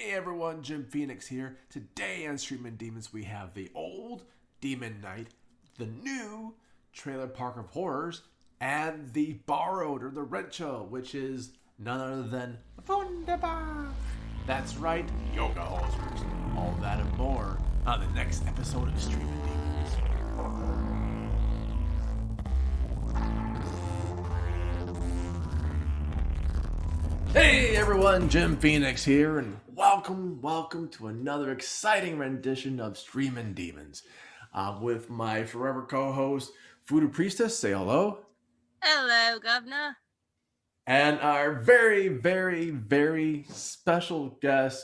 Hey everyone, Jim Phoenix here. Today on Streamin Demons we have the old Demon Knight, the new Trailer Park of Horrors, and the borrowed or the retro, which is none other than Wunderbar. That's right, yoga hosers. All that and more on the next episode of Streamin Demons. Hey everyone, Jim Phoenix here, and welcome to another exciting rendition of Streamin Demons. With my forever co-host, Voodoo Priestess. Say hello. Hello, Governor. And our very special guest,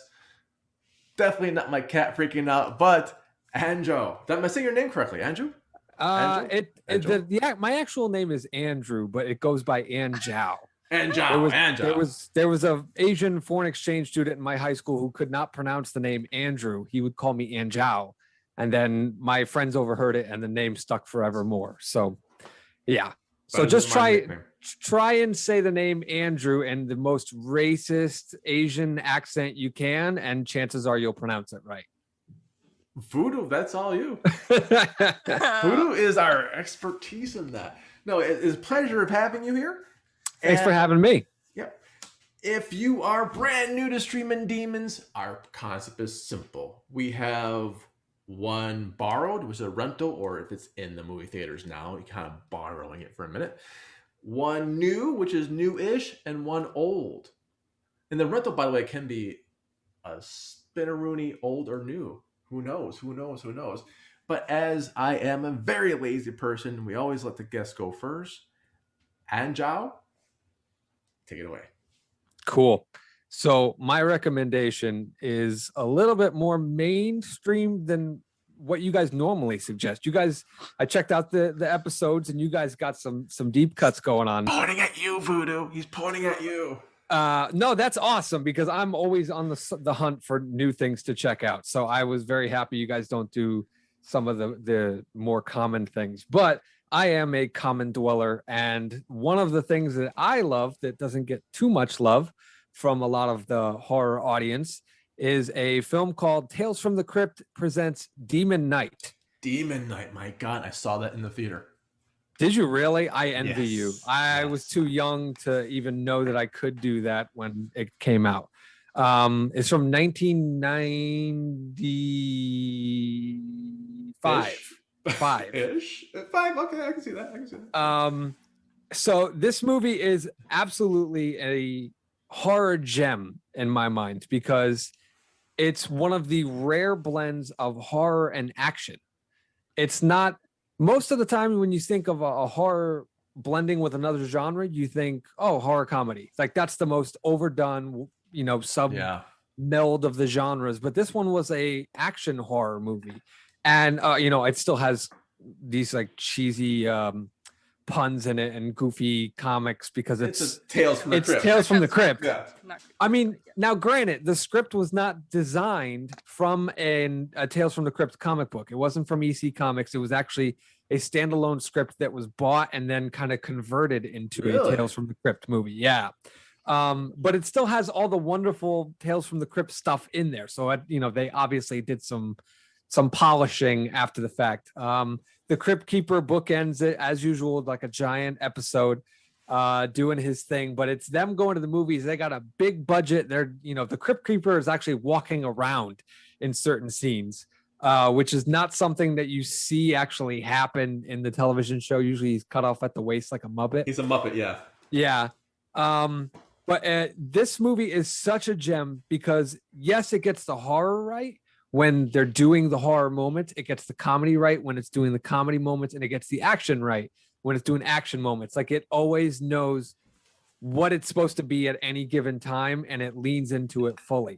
definitely not my cat freaking out, but Anjo. Am I saying your name correctly, Anjo? Anjo? My actual name is Andrew, but it goes by Anjo. Anjo. There was a Asian foreign exchange student in my high school who could not pronounce the name Andrew. He would call me Anjo, and then my friends overheard it, and the name stuck forevermore. So, yeah. So just try and say the name Andrew in the most racist Asian accent you can, and chances are you'll pronounce it right. Voodoo, that's all you. Voodoo is our expertise in that. No, it's a pleasure of having you here. Thanks for having me. Yep. If you are brand new to Streamin Demons, our concept is simple. We have one borrowed, which is a rental, or if it's in the movie theaters now, you're kind of borrowing it for a minute. One new, which is new-ish, and one old. And the rental, by the way, can be a spinneroony, old or new. Who knows? But as I am a very lazy person, we always let the guests go first. Anjo, take it away. Cool. So my recommendation is a little bit more mainstream than what you guys normally suggest. You guys, I checked out the episodes, and you guys got some deep cuts going on. Pointing at you, Voodoo. He's pointing at you. No, that's awesome, because I'm always on the hunt for new things to check out. So I was very happy you guys don't do some of the more common things, but I am a common dweller, and one of the things that I love that doesn't get too much love from a lot of the horror audience is a film called Tales from the Crypt presents Demon Knight. Demon Knight, my God, I saw that in the theater. Did you really? I envy you. I was too young to even know that I could do that when it came out. It's from 1995. Five-ish. Five. Okay, I can see that. So this movie is absolutely a horror gem in my mind, because it's one of the rare blends of horror and action. It's not, most of the time when you think of a horror blending with another genre, you think, oh, horror comedy. Like that's the most overdone, meld of the genres. But this one was a action horror movie. And, it still has these like cheesy puns in it and goofy comics, because it's Tales from the Crypt. Tales from the Crypt. Yeah. I mean, now granted, the script was not designed from a Tales from the Crypt comic book. It wasn't from EC Comics. It was actually a standalone script that was bought and then kind of converted into a Tales from the Crypt movie. Yeah. But it still has all the wonderful Tales from the Crypt stuff in there. So, they obviously did some polishing after the fact. The Crypt Keeper bookends it as usual, like a giant episode, doing his thing, but it's them going to the movies. They got a big budget. They're, the Crypt Keeper is actually walking around in certain scenes, which is not something that you see actually happen in the television show. Usually he's cut off at the waist like a Muppet. He's a Muppet. Yeah. Yeah. But this movie is such a gem because yes, it gets the horror right. When they're doing the horror moments, it gets the comedy right when it's doing the comedy moments, and it gets the action right when it's doing action moments. Like it always knows what it's supposed to be at any given time, and it leans into it fully.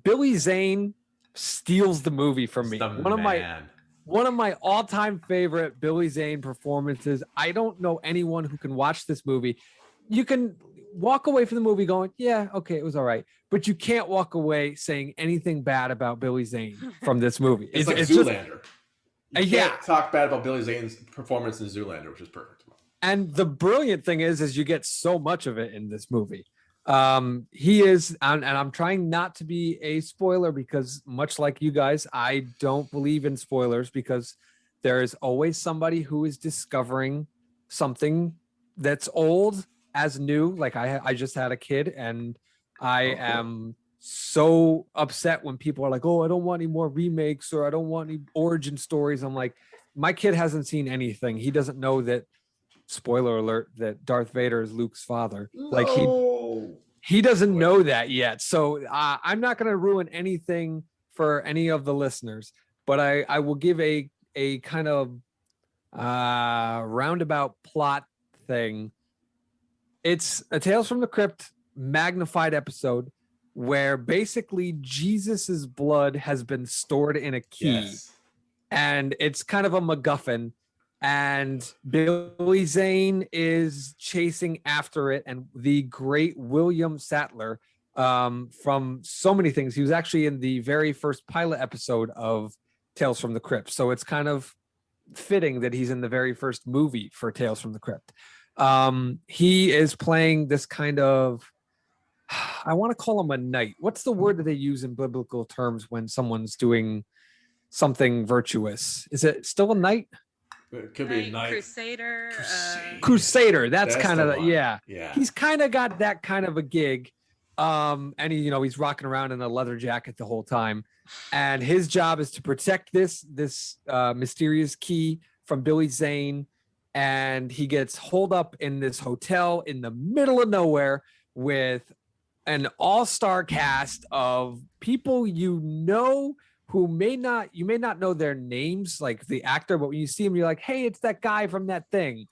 Billy Zane steals the movie from me. One of my all-time favorite Billy Zane performances. I don't know anyone who can watch this movie. You can walk away from the movie going, yeah, okay, it was all right. But you can't walk away saying anything bad about Billy Zane from this movie. It's like Zoolander. You can't talk bad about Billy Zane's performance in Zoolander, which is perfect. And the brilliant thing is you get so much of it in this movie. He is, and I'm trying not to be a spoiler because much like you guys, I don't believe in spoilers because there is always somebody who is discovering something that's old as new. Like I just had a kid and I am so upset when people are like, oh, I don't want any more remakes or I don't want any origin stories. I'm like, my kid hasn't seen anything. He doesn't know that, spoiler alert, that Darth Vader is Luke's father. No. Like he doesn't know that yet. So I'm not going to ruin anything for any of the listeners, but I will give a kind of roundabout plot thing. It's a Tales from the Crypt magnified episode where basically Jesus's blood has been stored in a key, and it's kind of a MacGuffin. And Billy Zane is chasing after it, and the great William Sattler from so many things. He was actually in the very first pilot episode of Tales from the Crypt, so it's kind of fitting that he's in the very first movie for Tales from the Crypt. He is playing this kind of, I want to call him a knight. What's the word that they use in biblical terms when someone's doing something virtuous? Is it still a knight? It could be a knight. Crusader. Crusader. That's kind of, yeah. He's kind of got that kind of a gig. And he's rocking around in a leather jacket the whole time. And his job is to protect this mysterious key from Billy Zane. And he gets holed up in this hotel in the middle of nowhere with an all-star cast of people who you may not know their names, like the actor, but when you see him, you're like, hey, it's that guy from that thing.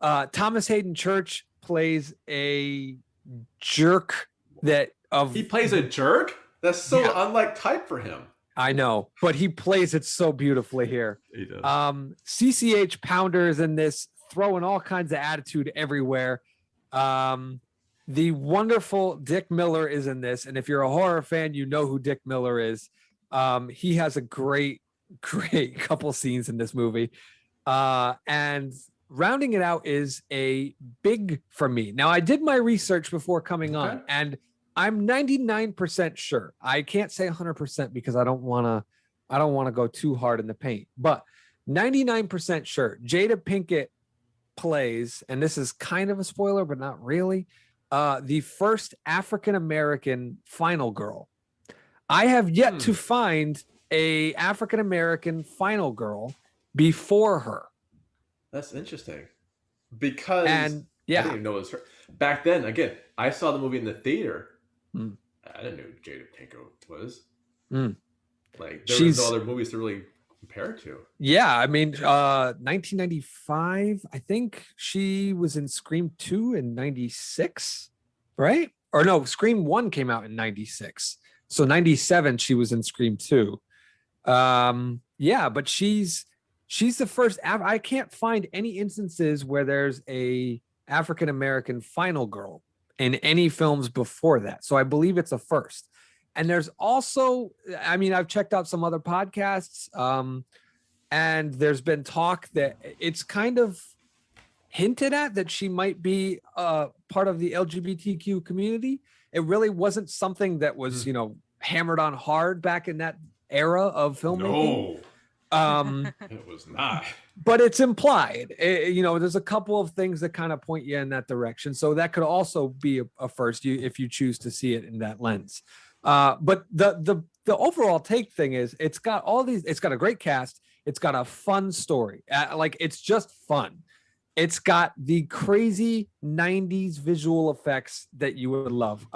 Thomas Hayden Church plays a jerk he plays a jerk? That's so unlike type for him. I know, but he plays it so beautifully here. He does. CCH Pounder is in this, throwing all kinds of attitude everywhere. The wonderful Dick Miller is in this, and if you're a horror fan, you know who Dick Miller is. He has a great couple scenes in this movie. And rounding it out is a big for me. Now, I did my research before coming on, and I'm 99% sure. I can't say 100% because I don't want to go too hard in the paint, but 99% sure. Jada Pinkett plays, and this is kind of a spoiler, but not really, the first African-American final girl. I have yet to find a African-American final girl before her. That's interesting. Because I didn't even know it was her. Back then, again, I saw the movie in the theater. I didn't know who Jada Pinkett was. Like, there was no other movies to really compare to. Yeah, I mean, 1995, I think she was in Scream 2 in 96, right? Or no, Scream 1 came out in 96. So 97, she was in Scream 2. But she's the first. I can't find any instances where there's a African-American final girl in any films before that. So I believe it's a first. And there's also, I mean, I've checked out some other podcasts, and there's been talk that it's kind of hinted at that she might be part of the LGBTQ community. It really wasn't something that was, hammered on hard back in that era of filmmaking. No, it was not. But it's implied. There's a couple of things that kind of point you in that direction. So that could also be a first if you choose to see it in that lens. But the overall take thing is it's got a great cast. It's got a fun story. It's just fun. It's got the crazy 90s visual effects that you would love.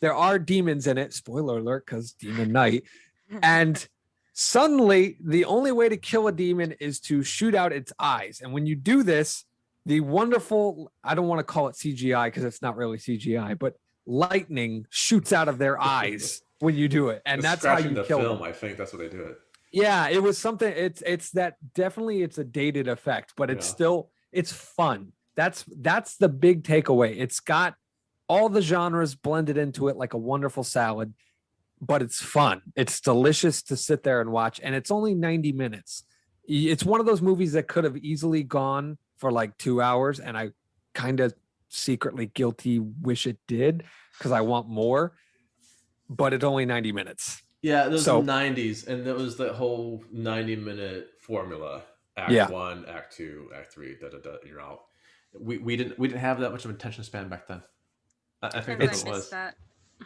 There are demons in it. Spoiler alert, because Demon Night. And suddenly, the only way to kill a demon is to shoot out its eyes. And when you do this, the wonderful, I don't want to call it CGI because it's not really CGI, but lightning shoots out of their eyes when you do it. And that's how you kill them. I think that's what they do it. Yeah, it was something. It's that definitely it's a dated effect, but it's still, it's fun. That's the big takeaway. It's got all the genres blended into it like a wonderful salad, but it's fun. It's delicious to sit there and watch. And it's only 90 minutes. It's one of those movies that could have easily gone for like 2 hours. And I kind of secretly guilty wish it did. because I want more, but it's only 90 minutes. Yeah, those So- 90s, and that was the whole 90-minute formula. Act 1, Act 2, Act 3, you're out. We didn't have that much of an attention span back then. I think I that's what it was. that.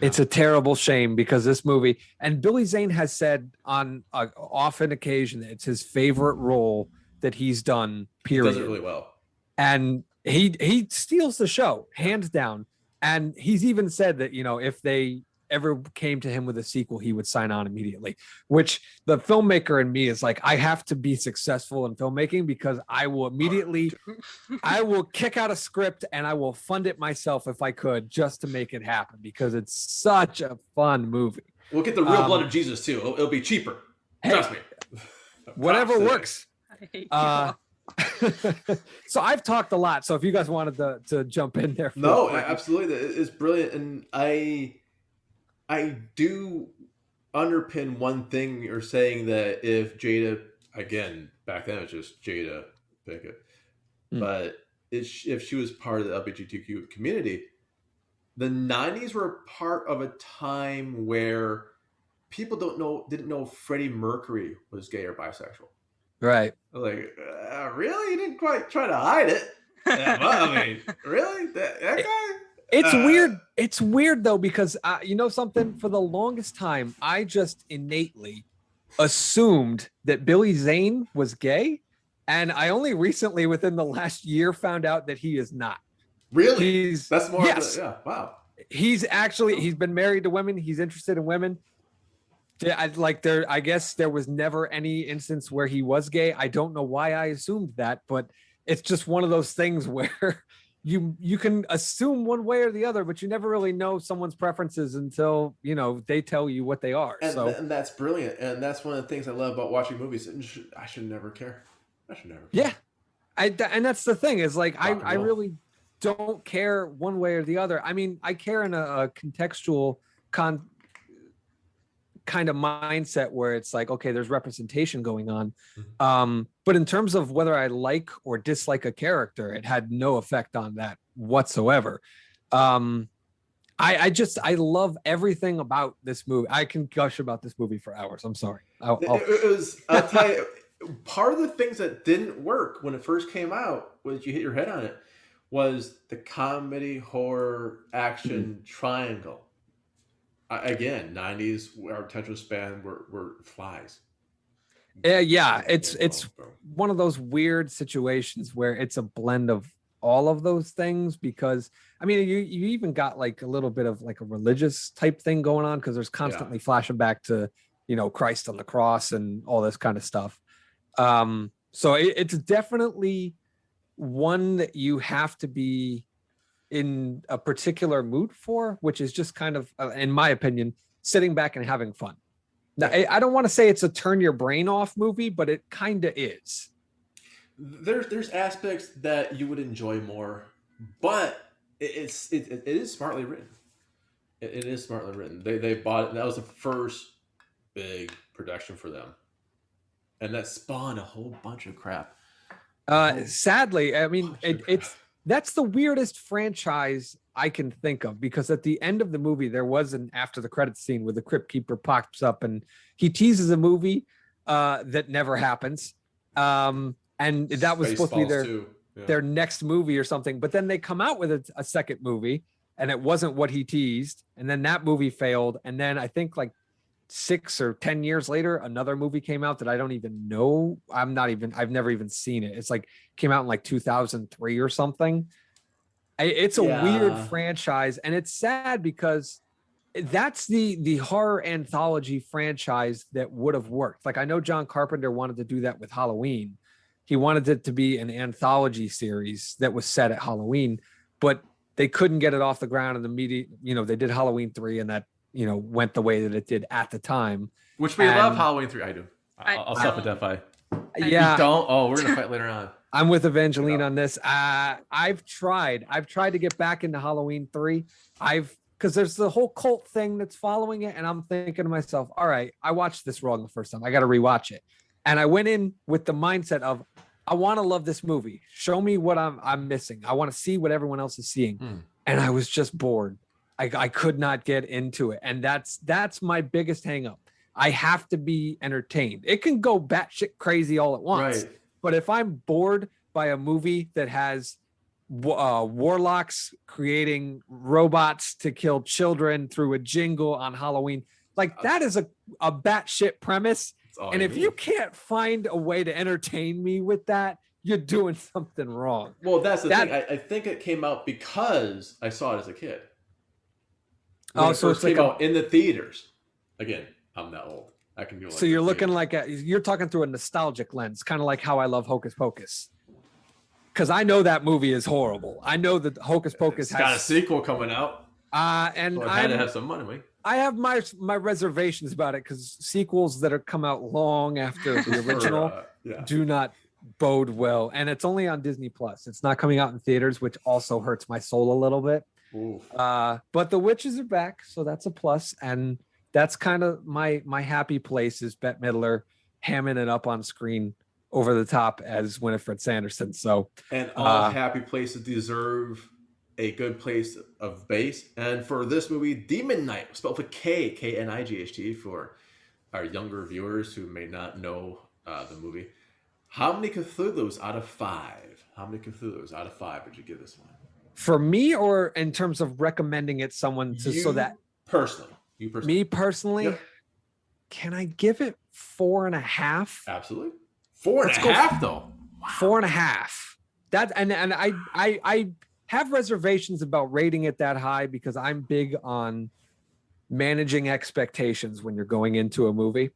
It's a terrible shame because this movie, and Billy Zane has said on often occasion that it's his favorite role that he's done, period. He does it really well. And he steals the show, hands down. And he's even said that, if they ever came to him with a sequel, he would sign on immediately, which the filmmaker in me is like, I have to be successful in filmmaking because I will kick out a script and I will fund it myself if I could, just to make it happen, because it's such a fun movie. We'll get the real blood of Jesus too. It'll be cheaper. Trust me. Whatever works. I hate you. So I've talked a lot. So if you guys wanted to jump in there. No, absolutely. It's brilliant. And I do underpin one thing you're saying, that if Jada, again, back then it was just Jada Pinkett, but if she was part of the LGBTQ community, the 90s were part of a time where people didn't know Freddie Mercury was gay or bisexual. Right. Like, really? You didn't quite try to hide it. Yeah, well, I mean, really? That guy? It's weird. It's weird though, because something, for the longest time, I just innately assumed that Billy Zane was gay. And I only recently, within the last year, found out that he is not. Really? That's more. Yes. Yeah. Wow. He's been married to women. He's interested in women. I guess there was never any instance where he was gay. I don't know why I assumed that, but it's just one of those things where you can assume one way or the other, but you never really know someone's preferences until, they tell you what they are. And that's brilliant. And that's one of the things I love about watching movies. I should never care. Yeah. And that's the thing, is like, I really don't care one way or the other. I mean, I care in a contextual kind of mindset where it's like, okay, there's representation going on. But in terms of whether I like or dislike a character, it had no effect on that whatsoever. I love everything about this movie. I can gush about this movie for hours. I'm sorry. I'll tell you, part of the things that didn't work when it first came out, was you hit your head on it, was the comedy, horror, action triangle. Again, 90s, our attention span were flies. Yeah, it's one of those weird situations where it's a blend of all of those things, because I mean, you even got like a little bit of like a religious type thing going on, because there's constantly flashing back to Christ on the cross and all this kind of stuff. So it's definitely one that you have to be in a particular mood for, which is just kind of, in my opinion, sitting back and having fun. Now, I don't want to say it's a turn your brain off movie, but it kind of is. There's aspects that you would enjoy more, but it is smartly written. It is smartly written. They bought it. That was the first big production for them, and that spawned a whole bunch of crap. Sadly, I mean, that's the weirdest franchise I can think of, because at the end of the movie, there was an after the credits scene where the Crypt Keeper pops up and he teases a movie that never happens. And that was supposed to be their next movie or something. But then they come out with a second movie, and it wasn't what he teased. And then that movie failed. And then I think like 6 or 10 years later, another movie came out that I don't even know. I've never even seen it. It's like came out in like 2003 or something. It's a weird franchise, and it's sad because that's the horror anthology franchise that would have worked. Like, I know John Carpenter wanted to do that with Halloween. He wanted it to be an anthology series that was set at Halloween, but they couldn't get it off the ground in the media. They did Halloween 3, and that went the way that it did at the time. Which we love Halloween 3. I do. I'll self-identify. Yeah. You don't? Oh, we're going to fight later on. I'm with Evangeline on this. I've tried to get back into Halloween 3. Because there's the whole cult thing that's following it. And I'm thinking to myself, all right, I watched this wrong the first time. I got to rewatch it. And I went in with the mindset of, I want to love this movie. Show me what I'm missing. I want to see what everyone else is seeing. And I was just bored. I could not get into it. And that's my biggest hang up. I have to be entertained. It can go batshit crazy all at once. Right. But if I'm bored by a movie that has warlocks creating robots to kill children through a jingle on Halloween, like that is a batshit premise. And if you can't find a way to entertain me with that, you're doing something wrong. Well, that's the thing. I think it came out because I saw it as a kid. When So it came out in the theaters. Again, I'm that old. I can do it. So you're looking like you're talking through a nostalgic lens, kind of like how I love Hocus Pocus. Because I know that movie is horrible. I know that Hocus Pocus has got a sequel coming out. And so I had to have some money. I have my reservations about it because sequels that are come out long after the original do not bode well. And it's only on Disney Plus. It's not coming out in theaters, which also hurts my soul a little bit. But the witches are back, so that's a plus. And that's kind of my happy place is Bette Midler hamming it up on screen over the top as Winifred Sanderson. So and all happy places deserve a good place of base. And for this movie, Demon Knight, spelled with K-N-I-G-H-T for our younger viewers who may not know the movie. How many Cthulhus out of 5? How many Cthulhus out of 5 would you give this one? For me, or in terms of recommending it someone to you so that personally. Me personally, yep. Can I give it 4.5? Absolutely. 4.5 though. Wow. 4.5. That and I have reservations about rating it that high because I'm big on managing expectations when you're going into a movie.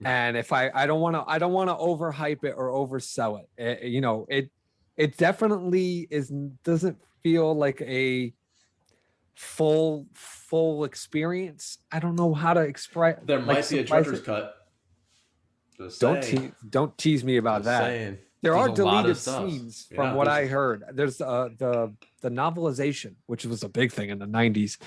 And if I don't want to overhype it or oversell it. It definitely doesn't feel like a full experience. I don't know how to express. There might be a director's cut. Don't tease me about that. Saying. There are deleted scenes from what I heard. There's the novelization, which was a big thing in the 90s,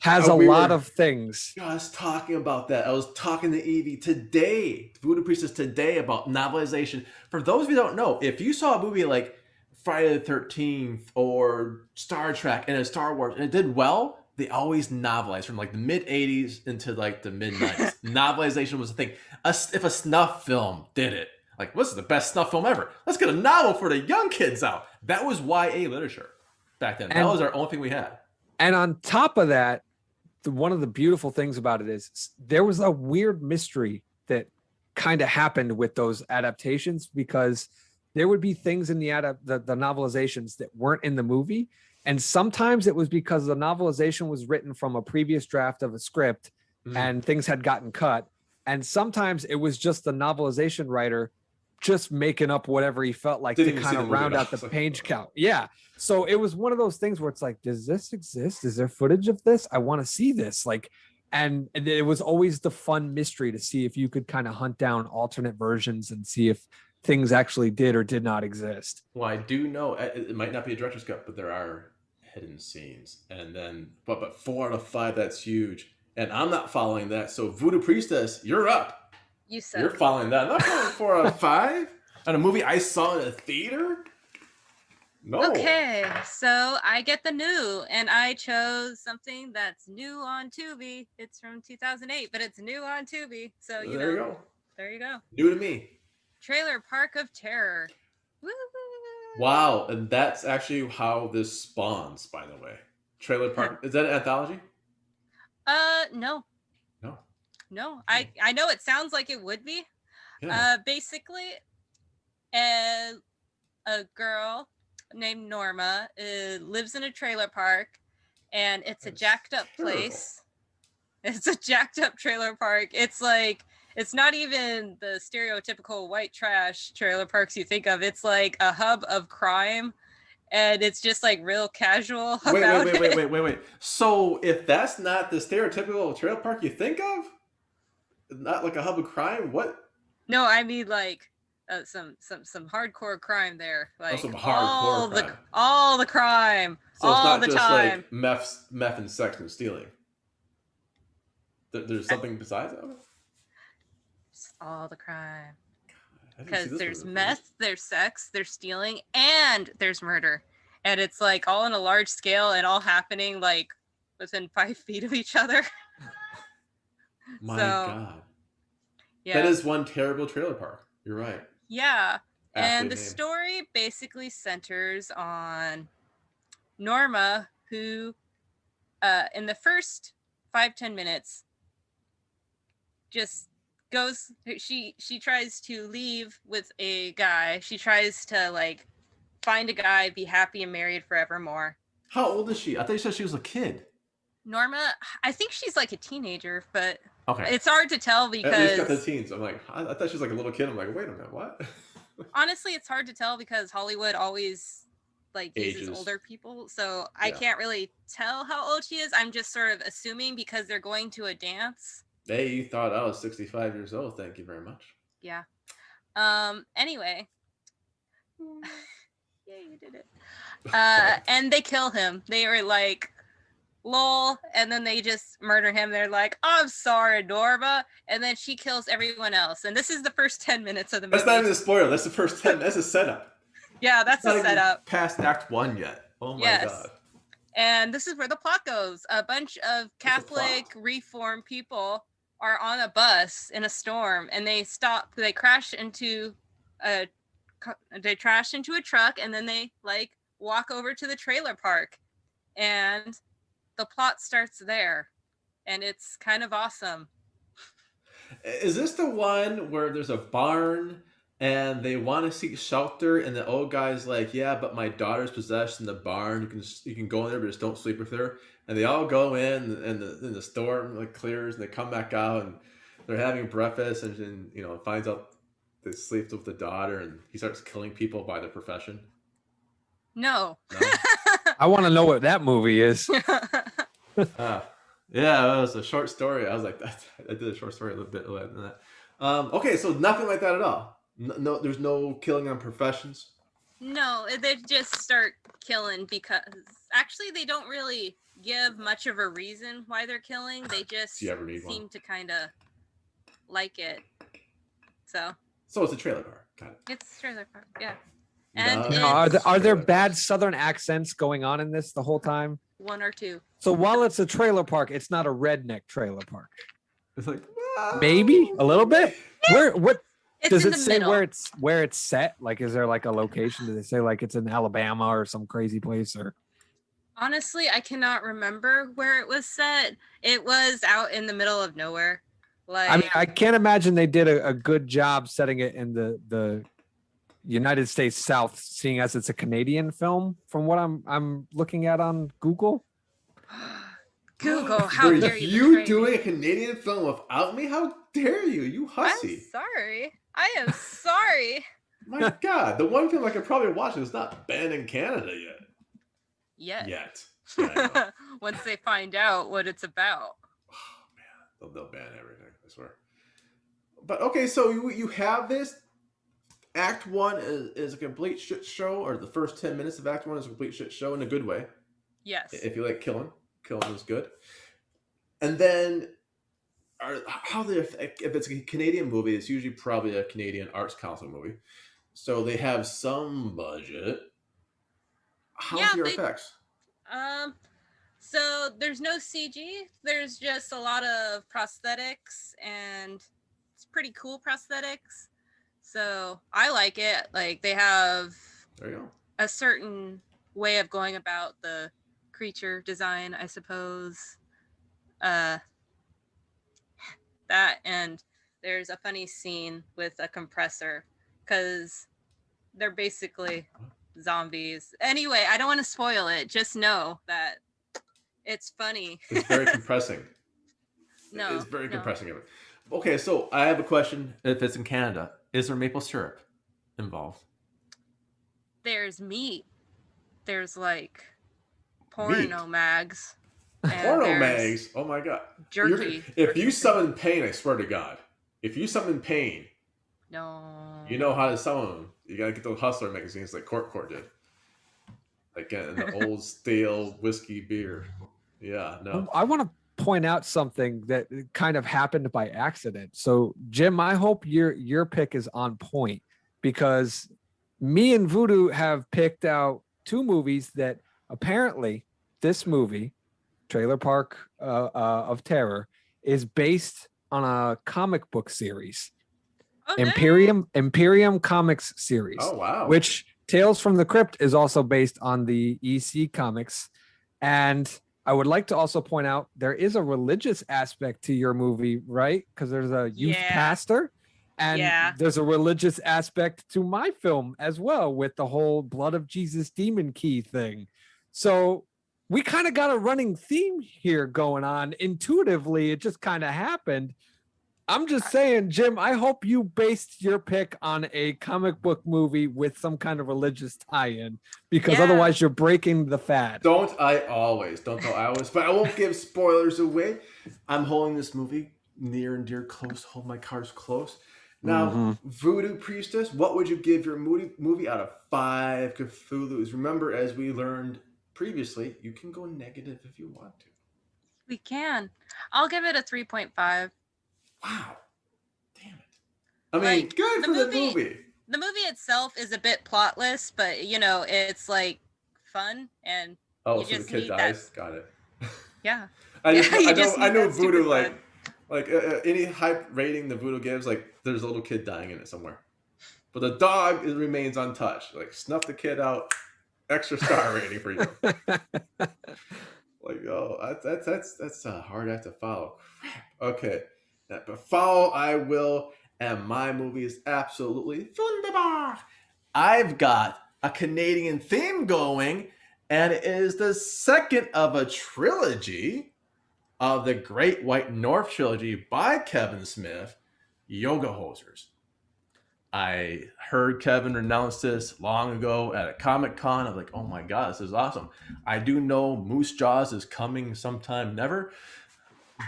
has a lot of things. I was talking about that. I was talking to Evie today, Voodoo Priestess today, about novelization. For those of you who don't know, if you saw a movie like Friday the 13th or Star Trek and Star Wars and it did well, they always novelized from like the mid 80s into like the mid 90s. Novelization was a thing. If a snuff film did it, like, this is the best snuff film ever. Let's get a novel for the young kids out. That was YA literature back then. That was our only thing we had. And on top of that, one of the beautiful things about it is there was a weird mystery that kind of happened with those adaptations because there would be things in the novelizations that weren't in the movie. And sometimes it was because the novelization was written from a previous draft of a script and things had gotten cut. And sometimes it was just the novelization writer just making up whatever he felt like to kind of round out the page count. Yeah. So it was one of those things where it's like, does this exist? Is there footage of this? I want to see this. And it was always the fun mystery to see if you could kind of hunt down alternate versions and see if things actually did or did not exist. Well, I do know it might not be a director's cut, but there are hidden scenes. And then, but 4 out of 5, that's huge. And I'm not following that. So Voodoo Priestess, you're up. You're following that. I'm not following 4 out of 5 on a movie I saw in a theater. No. Okay, so I get the new, and I chose something that's new on Tubi. It's from 2008, but it's new on Tubi. So there you go. New to me. Trailer Park of Terror. Woo-hoo. Wow, and that's actually how this spawns, by the way. Trailer Park. Is that an anthology? No. No. I know it sounds like it would be. Yeah. Basically, a girl named Norma lives in a trailer park, and it's a jacked up place. It's a jacked up trailer park. It's like, it's not even the stereotypical white trash trailer parks you think of. It's like a hub of crime, and it's just like real casual. Wait. So if that's not the stereotypical trailer park you think of, not like a hub of crime, what? No, I mean like some hardcore crime there. Like some hardcore crime. All the crime, so all it's not the just time. Like meth and sex and stealing. There's something besides that? Just all the crime. Because there's meth, there's sex, there's stealing, and there's murder. And it's like all on a large scale and all happening like within 5 feet of each other. My So, God. Yeah. That is one terrible trailer park. You're right. Yeah. And the Aptly named. story basically centers on Norma, who in the first 5-10 minutes just goes, she tries to leave with a guy. She tries to like find a guy, be happy and married forevermore. How old is she? I thought you said she was a kid. Norma, I think she's like a teenager, but Okay. it's hard to tell At least got the because teens. I'm like, I thought she was like a little kid. I'm like, wait a minute, what? honestly, it's hard to tell because Hollywood always like uses Ages. older people. So I Yeah. can't really tell how old she is. I'm just sort of assuming because they're going to a dance. Hey, you thought I was 65 years old. Thank you very much. Yeah. Anyway. Yeah, you did it. And they kill him. They were like, lol, and then they just murder him. They're like, I'm sorry, Norma. And then she kills everyone else. And this is the first 10 minutes of the movie. That's not even a spoiler. That's the first 10. That's a setup. Yeah, that's Not a even setup. Past Act 1 yet. Oh my Yes. God. And this is where the plot goes. A bunch of Catholic Reform people are on a bus in a storm, and they crash into a truck, and then they like walk over to the trailer park, and the plot starts there, and it's kind of awesome. Is this the one where there's a barn and they want to seek shelter, and the old guy's like, yeah, but my daughter's possessed in the barn. You can go in there, but just don't sleep with her. And they all go in, and the storm like clears, and they come back out, and they're having breakfast, and you know, finds out they sleeps with the daughter, and he starts killing people by their profession. No. I want to know what that movie is. Yeah, it was a short story. I was like, I did a short story a little bit later than that. Okay, so nothing like that at all. No, there's no killing on professions. No, they just start killing because actually they don't really give much of a reason why they're killing. They just seem to kind of like it. So it's a trailer park, kind of. It's a trailer park, yeah. And are there bad Southern accents going on in this the whole time? 1 or 2. So while it's a trailer park, it's not a redneck trailer park. It's like maybe a little bit. What it's does in it the say? middle. Where it's set? Like, is there like a location? Do they say like it's in Alabama or some crazy place? Or honestly, I cannot remember where it was set. It was out in the middle of nowhere. Like, I mean, I can't imagine they did a good job setting it in the United States South, seeing as it's a Canadian film. From what I'm looking at on Google. Google, how Were dare you doing a Canadian film without me? How dare you? You hussy. I'm sorry. I am sorry. My God, the one film I could probably watch is not banned in Canada yet. Yet. Yeah, Once they find out what it's about. Oh man, they'll ban everything, I swear. But okay, so you have this. Act 1 is a complete shit show, or the first 10 minutes of Act 1 is a complete shit show in a good way. Yes. If you like killing is good. And then, if it's a Canadian movie, it's usually probably a Canadian Arts Council movie. So they have some budget. How's your effects? So there's no CG. There's just a lot of prosthetics, and it's pretty cool prosthetics. So I like it. Like, they have a certain way of going about the creature design, I suppose. That, and there's a funny scene with a compressor because they're basically zombies. Anyway, I don't want to spoil it. Just know that it's funny. It's very compressing. No, it's very compressing of it. Okay, so I have a question. If it's in Canada, is there maple syrup involved? There's meat. There's like porno mags. Porno mags? Oh my God. Jerky. If you summon pain, I swear to God. If you summon pain, no. You know how to summon them. You gotta get those Hustler magazines like Court did. Like in the old stale whiskey beer. Yeah, no. I want to point out something that kind of happened by accident. So Jim, I hope your pick is on point, because me and Voodoo have picked out 2 movies that apparently this movie Trailer Park of Terror, is based on a comic book series, Oh, nice. Imperium Comics series. Oh, wow. Which Tales from the Crypt is also based on the EC comics. And I would like to also point out there is a religious aspect to your movie, right? Because there's a youth pastor, and there's a religious aspect to my film as well, with the whole blood of Jesus demon key thing. So we kind of got a running theme here going on. Intuitively, it just kind of happened. I'm just saying, Jim, I hope you based your pick on a comic book movie with some kind of religious tie-in, because otherwise you're breaking the fad. Don't I always, but I won't give spoilers away. I'm holding this movie near and dear close, hold my cards close. Now, Voodoo Priestess, what would you give your movie out of 5 Cthulhu's? Remember, as we learned previously, you can go negative if you want to. We can. I'll give it a 3.5. Wow. Damn it. I mean, good for the movie. The movie itself is a bit plotless, but, you know, it's, like, fun, and you just the kid dies? That. Got it. Yeah. I know Voodoo, like any hype rating the Voodoo gives, like, there's a little kid dying in it somewhere. But the dog remains untouched. Like, snuff the kid out, extra star rating for you. Like, oh, that's a hard act to follow. Crap. Okay. But follow I will, and my movie is absolutely wunderbar. I've got a Canadian theme going, and it is the second of a trilogy of the Great White North trilogy by Kevin Smith, Yoga Hosers. I heard Kevin announce this long ago at a Comic-Con. I'm like, oh my God, this is awesome. I do know Moose Jaws is coming sometime never,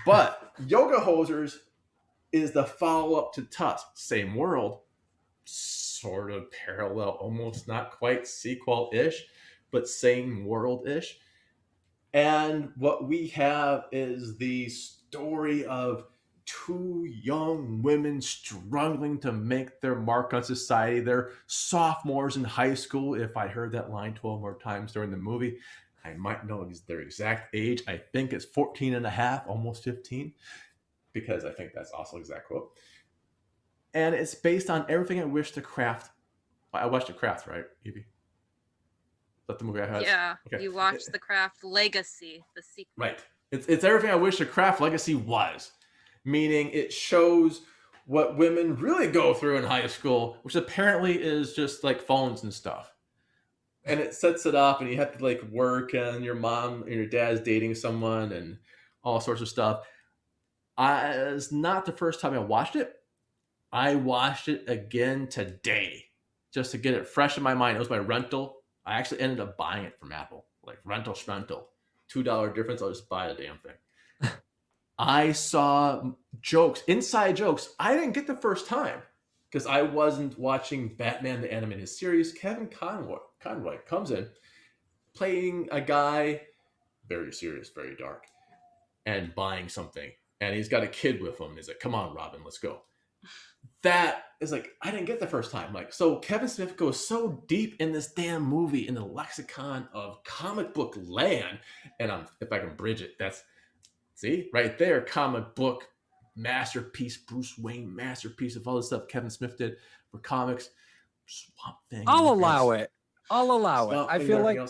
but Yoga Hosers is the follow-up to Tusk. Same world, sort of parallel, almost not quite sequel-ish, but same world-ish. And what we have is the story of 2 young women struggling to make their mark on society. They're sophomores in high school. If I heard that line 12 more times during the movie, I might know their exact age. I think it's 14 and a half, almost 15. Because I think that's also exact quote. And it's based on everything I wish to craft. I watched The Craft, right, Evie? Is that the movie I had? Yeah, okay. You watched The Craft Legacy, the sequel. Right. It's everything I wish The Craft Legacy was. Meaning it shows what women really go through in high school, which apparently is just like phones and stuff. And it sets it up, and you have to like work, and your mom and your dad's dating someone and all sorts of stuff. It's not the first time I watched it. I watched it again today just to get it fresh in my mind. It was my rental. I actually ended up buying it from Apple, like rental schmental. $2 difference. I'll just buy the damn thing. I saw jokes, inside jokes. I didn't get the first time because I wasn't watching Batman the Animated Series. Kevin Conroy comes in playing a guy, very serious, very dark, and buying something. And he's got a kid with him. He's like, come on, Robin, let's go. That is like, I didn't get the first time. Like, so Kevin Smith goes so deep in this damn movie, in the lexicon of comic book land. And if I can bridge it, see, right there, comic book masterpiece, Bruce Wayne masterpiece of all the stuff Kevin Smith did for comics. Swamp Thing. I'll allow it. I feel like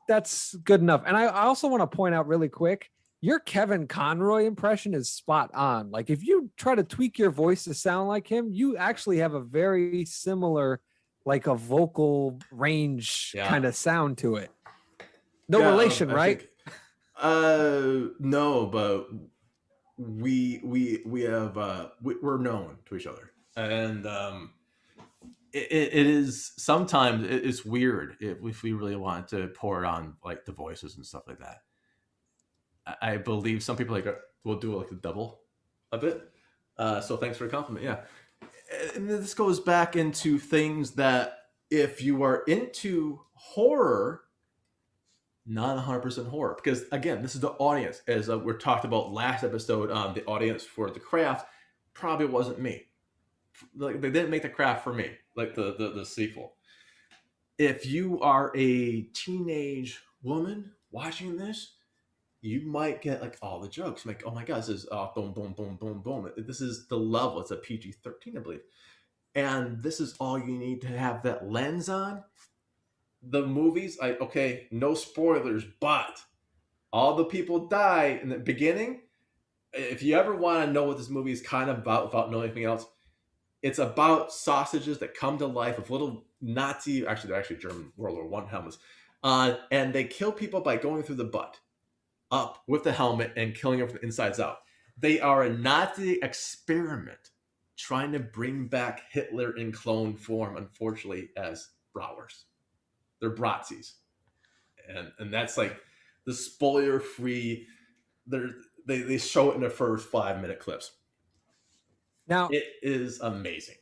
that's good enough. And I also want to point out really quick, your Kevin Conroy impression is spot on. Like, if you try to tweak your voice to sound like him, you actually have a very similar, like a vocal range kind of sound to it. No relation, right? No, but we have we're known to each other, and it is sometimes it's weird if we really want to pour it on like the voices and stuff like that. I believe some people will do like the double a bit. So thanks for the compliment. Yeah. And this goes back into things that if you are into horror, not 100% horror, because again, this is the audience, as we talked about last episode. The audience for The Craft probably wasn't me. Like, they didn't make The Craft for me, like the sequel. If you are a teenage woman watching this, you might get like all the jokes. Like, oh my god, this is boom, boom, boom, boom, boom. This is the level. It's a PG-13, I believe. And this is all you need to have that lens on. The movies, okay, no spoilers, but all the people die in the beginning. If you ever want to know what this movie is kind of about without knowing anything else, it's about sausages that come to life with little Nazi, actually they're actually German World War One helmets, and they kill people by going through the butt, up with the helmet and killing them from the insides out. They are a Nazi experiment trying to bring back Hitler in clone form, unfortunately, as bratwurst. They're Bratzies. And that's like the spoiler free. They show it in the first 5-minute clips. Now it is amazing.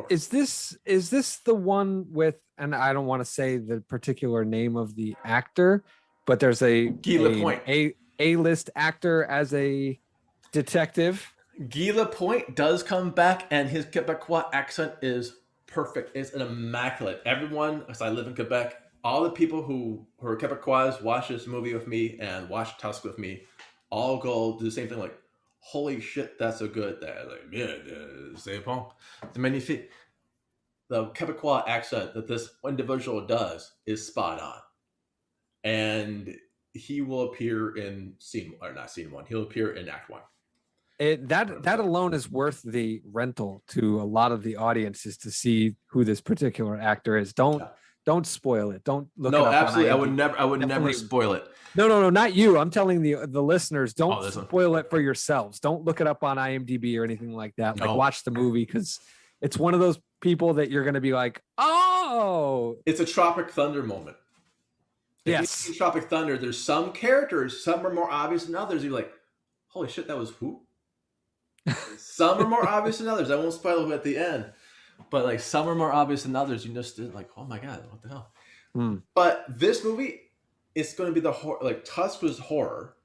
Is this the one with, and I don't want to say the particular name of the actor, but there's a A-list actor as a detective? Guy Lapointe does come back, and his Quebecois accent is perfect. It's an immaculate. Everyone, because I live in Quebec, all the people who are Quebecois watch this movie with me and watch Tusk with me, all go do the same thing. Like, holy shit, that's so good. That like, yeah, c'est bon, c'est magnifique. The Quebecois accent that this individual does is spot on, and he will appear in not scene one. He'll appear in Act One. That alone is worth the rental to a lot of the audiences to see who this particular actor is. Don't spoil it. Don't look it up. No, absolutely. I would never spoil it. No, not you. I'm telling the listeners, don't spoil it for yourselves. Don't look it up on IMDb or anything like that. Like, watch the movie, because it's one of those people that you're going to be like, oh. It's a Tropic Thunder moment. Yes. In Tropic Thunder, there's some characters, some are more obvious than others. You're like, holy shit, that was who? Some are more obvious than others. I won't spoil it at the end. But like, some are more obvious than others. You just like, oh my god, what the hell? But this movie, it's going to be the horror. Like, Tusk was horror,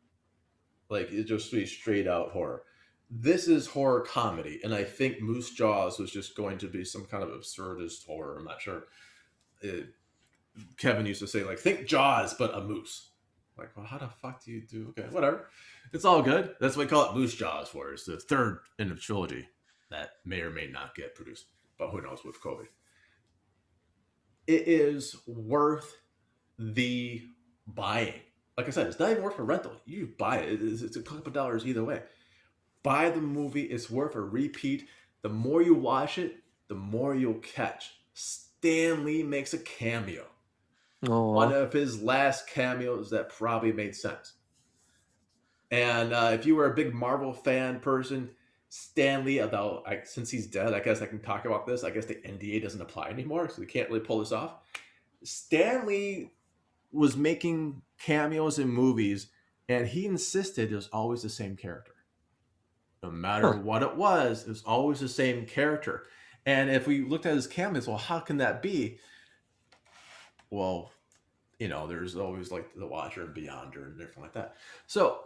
like it's just straight out horror. This is horror comedy, and I think Moose Jaws was just going to be some kind of absurdist horror. I'm not sure. Kevin used to say, like, think Jaws but a moose. Like, well, how the fuck do you do? Okay, whatever. It's all good. That's what we call it, Moose Jaws for. It's the third in the trilogy that may or may not get produced. But who knows with COVID. It is worth the buying. Like I said, it's not even worth a rental. You buy it. It's a couple dollars either way. Buy the movie. It's worth a repeat. The more you watch it, the more you'll catch. Stan Lee makes a cameo. Aww. One of his last cameos that probably made sense. And if you were a big Marvel fan person, Stan Lee, although since he's dead, I guess I can talk about this. I guess the NDA doesn't apply anymore, so we can't really pull this off. Stan Lee was making cameos in movies, and he insisted it was always the same character. No matter what it was always the same character. And if we looked at his cameos, well, how can that be? Well, there's always like The Watcher and Beyonder and different like that. So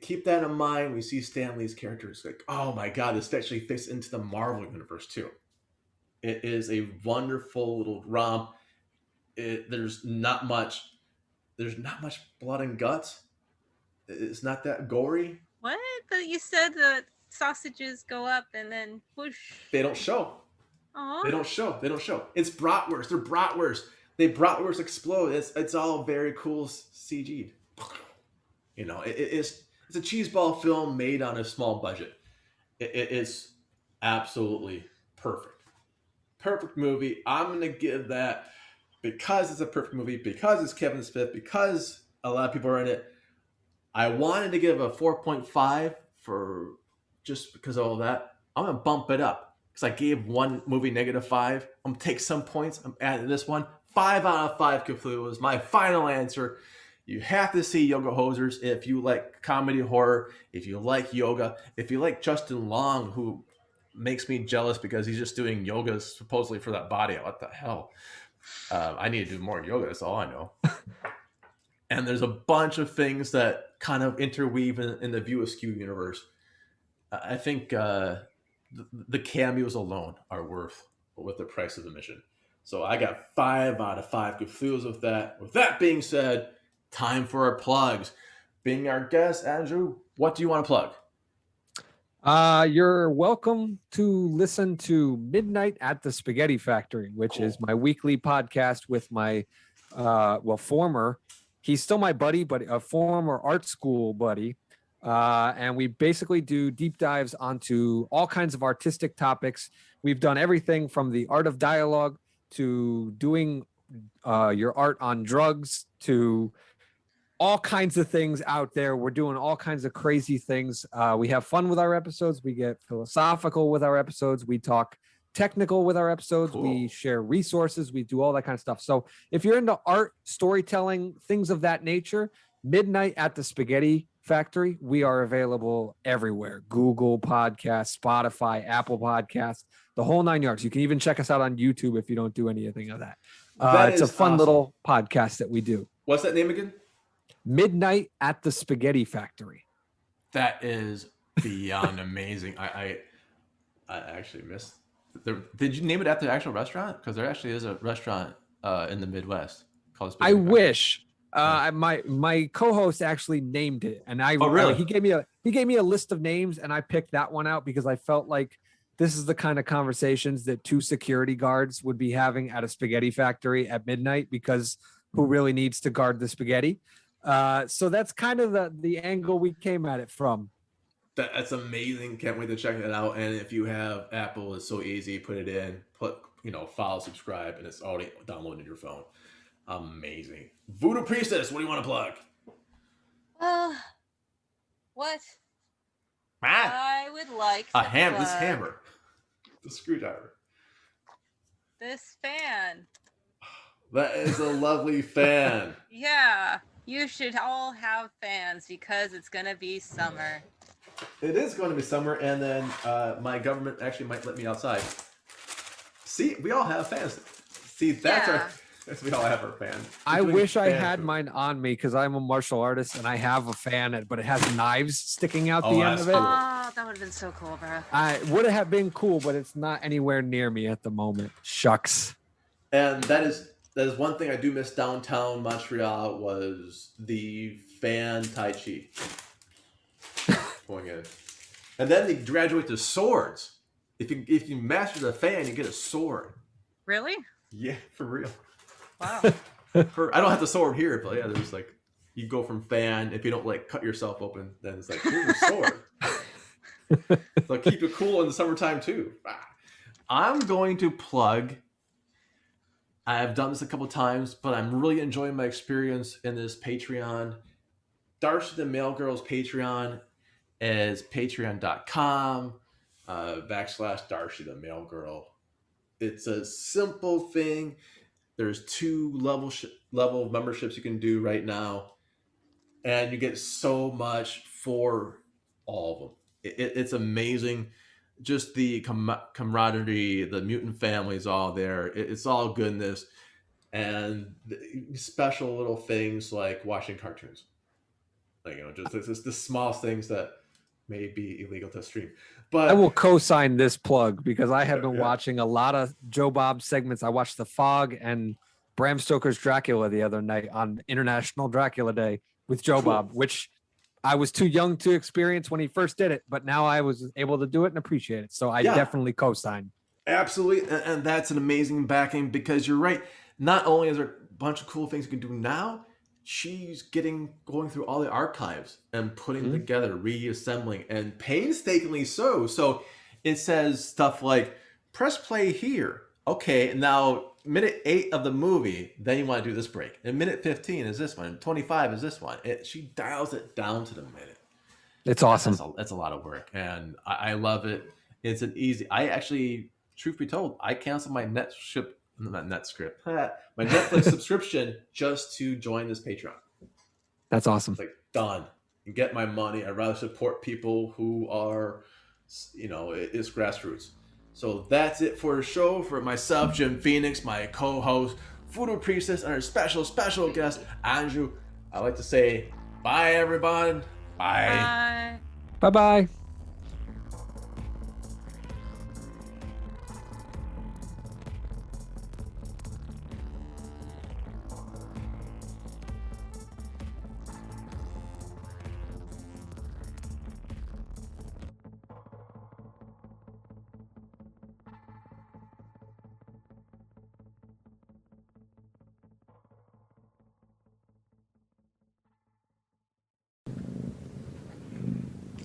keep that in mind. We see Stan Lee's character. It's like, oh my god, this actually fits into the Marvel universe too. It is a wonderful little romp. There's not much blood and guts. It's not that gory. What? But you said the sausages go up and then whoosh. They don't show. Aww. They don't show. It's bratwurst. They're bratwurst. They bratwurst explode. It's all very cool CG'd. It's a cheeseball film made on a small budget. It is absolutely perfect. Perfect movie. I'm going to give that, because it's a perfect movie, because it's Kevin Smith, because a lot of people are in it. I wanted to give a 4.5 for just because of all that. I'm going to bump it up because I gave one movie -5. I'm going to take some points. I'm adding this one. 5 out of 5 Cthulhu is my final answer. You have to see Yoga Hosers if you like comedy horror, if you like yoga, if you like Justin Long, who makes me jealous because he's just doing yoga supposedly for that body. What the hell? I need to do more yoga. That's all I know. And there's a bunch of things that kind of interweave in the View Askew universe. I think the cameos alone are worth the price of admission. So I got 5 out of 5 Cthulhus with that. With that being said, time for our plugs. being our guest. Andrew, what do you want to plug? You're welcome to listen to Midnight at the Spaghetti Factory, which is my weekly podcast with my, former, he's still my buddy, but a former art school buddy. And we basically do deep dives onto all kinds of artistic topics. We've done everything from the art of dialogue to doing your art on drugs to all kinds of things out there. We're doing all kinds of crazy things. We have fun with our episodes. We get philosophical with our episodes. We talk technical with our episodes. We share resources. We do all that kind of stuff. So if you're into art, storytelling, things of that nature, Midnight at the Spaghetti Factory, we are available everywhere. Google Podcasts, Spotify, Apple Podcasts, the whole 9 yards. You can even check us out on YouTube if you don't do anything of that. It's a fun little podcast that we do. What's that name again? Midnight at the Spaghetti Factory. That is beyond amazing. I actually missed. Did you name it after the actual restaurant? Because there actually is a restaurant in the Midwest called Spaghetti Factory. Wish. My co-host actually named it, and really? He gave me a list of names, and I picked that one out because I felt like this is the kind of conversations that 2 security guards would be having at a spaghetti factory at midnight, because who really needs to guard the spaghetti? So that's kind of the angle we came at it from. That's amazing. Can't wait to check it out. And if you have Apple, it's so easy. Put it in, follow, subscribe, and it's already downloaded in your phone. Amazing. Voodoo Priestess, what do you want to plug? What? Ah, I would like to this hammer. The screwdriver. This fan. That is a lovely fan. Yeah. You should all have fans because it's going to be summer. It is going to be summer, and then my government actually might let me outside. See, we all have fans. See, we all have our fans. I wish I had mine on me because I'm a martial artist and I have a fan, but it has knives sticking out the end of it. Cool. Oh, that would have been so cool, bro. I would have been cool, but it's not anywhere near me at the moment. Shucks. And that is one thing I do miss downtown Montreal was the fan Tai Chi going in. And then they graduate to swords. If you master the fan, you get a sword. Really? Yeah, for real. Wow. I don't have the sword here, but yeah, there's you go from fan. If you don't cut yourself open, then it's here's your sword. So keep it cool in the summertime too. I'm going to plug. I've done this a couple times, but I'm really enjoying my experience in this Patreon. Darcy the Mail Girl's Patreon is patreon.com / Darcy the Mail Girl. It's a simple thing. There's 2 level memberships you can do right now, and you get so much for all of them. It's amazing. Just the camaraderie, the mutant family is all there. It's all goodness, and special little things like watching cartoons. Just the small things that may be illegal to stream. But I will co-sign this plug because I have been watching a lot of Joe Bob segments. I watched The Fog and Bram Stoker's Dracula the other night on International Dracula Day with Joe Bob, which I was too young to experience when he first did it, but now I was able to do it and appreciate it. So I definitely co-sign. Absolutely. And that's an amazing backing because you're right. Not only is there a bunch of cool things you can do now, she's going through all the archives and putting together, reassembling, and painstakingly so. So it says stuff like, press play here. Okay, now minute 8 of the movie, then you want to do this break. And minute 15 is this one. 25 is this one. She dials it down to the minute. It's awesome. That's a lot of work. And I love it. It's an easy... I actually, truth be told, I canceled my my Netflix subscription just to join this Patreon. That's awesome. It's done. And get my money. I'd rather support people who are, it's grassroots. So that's it for the show. For myself, Jim Phoenix, my co-host, Voodoo Priestess, and our special guest, Anjo. I'd like to say bye, everyone. Bye. Bye. Bye-bye.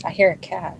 I hear a cat.